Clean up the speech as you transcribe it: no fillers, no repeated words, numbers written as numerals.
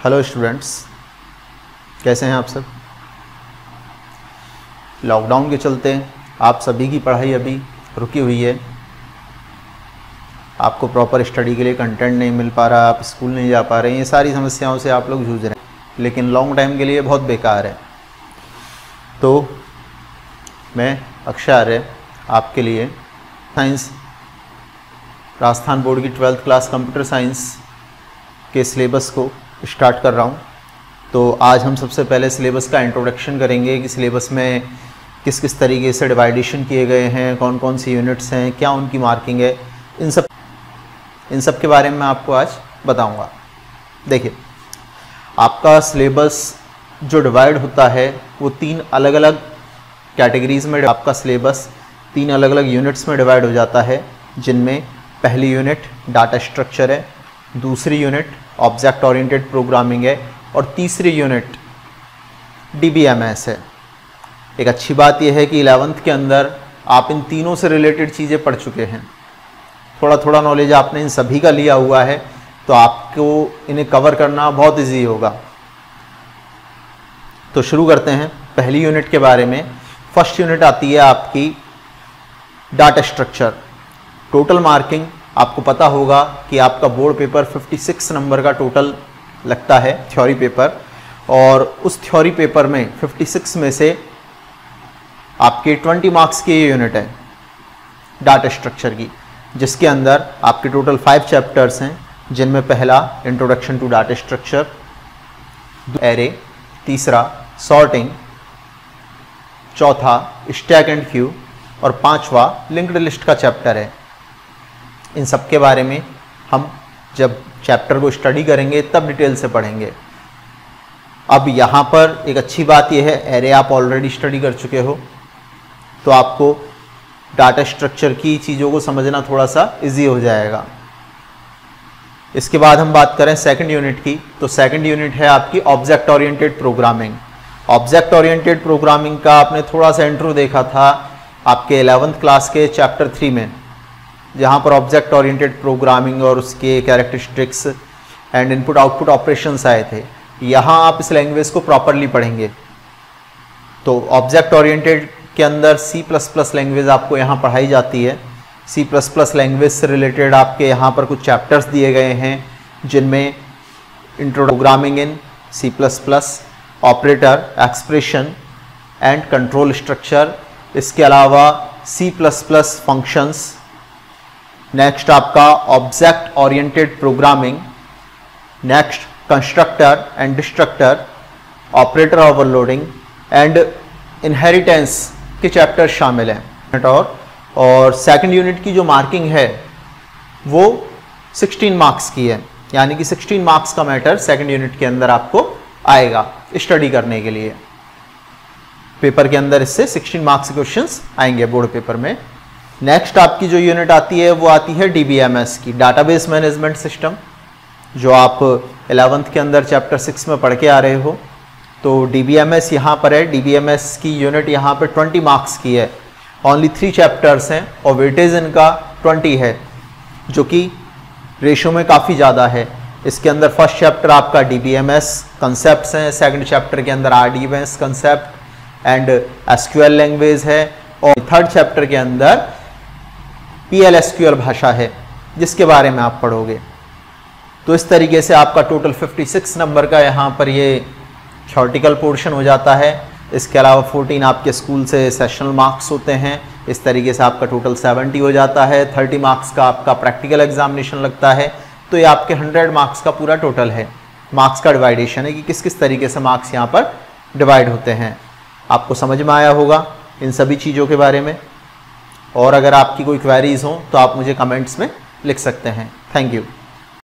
Hello students, कैसे हैं आप सब। लॉकडाउन के चलते आप सभी की पढ़ाई अभी रुकी हुई है। आपको प्रॉपर स्टडी के लिए कंटेंट नहीं मिल पा रहा, आप स्कूल नहीं जा पा रहे हैं, ये सारी समस्याओं से आप लोग जूझ रहे हैं, लेकिन लॉन्ग टाइम के लिए बहुत बेकार है। तो मैं अक्षय आर्य आपके लिए साइंस राजस्थान बोर्ड की 12th क्लास कंप्यूटर साइंस के सिलेबस को स्टार्ट कर रहा हूँ। तो आज हम सबसे पहले सिलेबस का इंट्रोडक्शन करेंगे कि सिलेबस में किस किस तरीके से डिवाइडेशन किए गए हैं, कौन कौन सी यूनिट्स हैं, क्या उनकी मार्किंग है, इन सब के बारे में मैं आपको आज बताऊँगा। देखिए, आपका सिलेबस जो डिवाइड होता है वो 3 अलग अलग कैटेगरीज़ में आपका सिलेबस 3 अलग अलग यूनिट्स में डिवाइड हो जाता है, जिनमें पहली यूनिट डाटा स्ट्रक्चर है, दूसरी यूनिट ऑब्जेक्ट ओरिएंटेड प्रोग्रामिंग है और तीसरी यूनिट DBMS है। एक अच्छी बात यह है कि 11th के अंदर आप इन तीनों से रिलेटेड चीज़ें पढ़ चुके हैं, थोड़ा थोड़ा नॉलेज आपने इन सभी का लिया हुआ है, तो आपको इन्हें कवर करना बहुत इजी होगा। तो शुरू करते हैं पहली यूनिट के बारे में। फर्स्ट यूनिट आती है आपकी डाटा स्ट्रक्चर। टोटल मार्किंग आपको पता होगा कि आपका बोर्ड पेपर 56 नंबर का टोटल लगता है, थ्योरी पेपर, और उस थ्योरी पेपर में 56 में से आपके 20 मार्क्स की ये यूनिट है डाटा स्ट्रक्चर की, जिसके अंदर आपके टोटल 5 चैप्टर्स हैं, जिनमें पहला introduction to data structure, array, तीसरा सॉर्टिंग, चौथा स्टैक एंड क्यू और 5वां लिंक्ड लिस्ट का चैप्टर है। इन सब के बारे में हम जब चैप्टर को स्टडी करेंगे तब डिटेल से पढ़ेंगे। अब यहाँ पर एक अच्छी बात यह है, एरे आप ऑलरेडी स्टडी कर चुके हो, तो आपको डाटा स्ट्रक्चर की चीज़ों को समझना थोड़ा सा इजी हो जाएगा। इसके बाद हम बात करें सेकंड यूनिट की, तो सेकंड यूनिट है आपकी object oriented programming. Object oriented programming का आपने थोड़ा सा इंट्रो देखा था आपके 11th क्लास के चैप्टर 3 में, जहाँ पर ऑब्जेक्ट ओरिएंटेड प्रोग्रामिंग और उसके characteristics and input output operations आए थे। यहाँ आप इस लैंग्वेज को प्रॉपरली पढ़ेंगे। तो ऑब्जेक्ट ओरिएंटेड के अंदर C++ लैंग्वेज आपको यहाँ पढ़ाई जाती है। C++ लैंग्वेज से रिलेटेड आपके यहाँ पर कुछ चैप्टर्स दिए गए हैं, जिनमें intro programming in C++, operator, expression and control structure, इसके अलावा C++ फंक्शंस, नेक्स्ट आपका object oriented programming, next constructor and destructor, operator overloading and inheritance के चैप्टर शामिल हैं। और सेकंड यूनिट की जो मार्किंग है वो 16 मार्क्स की है, यानी कि 16 मार्क्स का मैटर सेकंड यूनिट के अंदर आपको आएगा स्टडी करने के लिए। पेपर के अंदर इससे 16 मार्क्स के क्वेश्चंस आएंगे बोर्ड पेपर में। नेक्स्ट आपकी जो यूनिट आती है वो आती है DBMS की, डाटाबेस मैनेजमेंट सिस्टम, जो आप 11th के अंदर चैप्टर 6 में पढ़ के आ रहे हो। तो DBMS यहाँ पर है। DBMS की यूनिट यहाँ पर 20 मार्क्स की है, ओनली 3 चैप्टर्स हैं और वेटेज इनका 20 है, जो कि रेशो में काफ़ी ज़्यादा है। इसके अंदर फर्स्ट चैप्टर आपका DBMS कंसेप्ट्स हैं, सेकंड चैप्टर के अंदर RDBMS concept and SQL language है, और थर्ड चैप्टर के अंदर PL/SQL भाषा है, जिसके बारे में आप पढ़ोगे। तो इस तरीके से आपका टोटल 56 नंबर का यहाँ पर ये थ्योरेटिकल पोर्शन हो जाता है। इसके अलावा 14 आपके स्कूल से सेशनल मार्क्स होते हैं। इस तरीके से आपका टोटल 70 हो जाता है। 30 मार्क्स का आपका प्रैक्टिकल एग्जामिनेशन लगता है। तो ये आपके 100 मार्क्स का पूरा टोटल है। मार्क्स का डिवाइडेशन है कि किस किस तरीके से मार्क्स यहाँ पर डिवाइड होते हैं। आपको समझ में आया होगा इन सभी चीज़ों के बारे में, और अगर आपकी कोई क्वेरीज हो तो आप मुझे कमेंट्स में लिख सकते हैं। Thank you.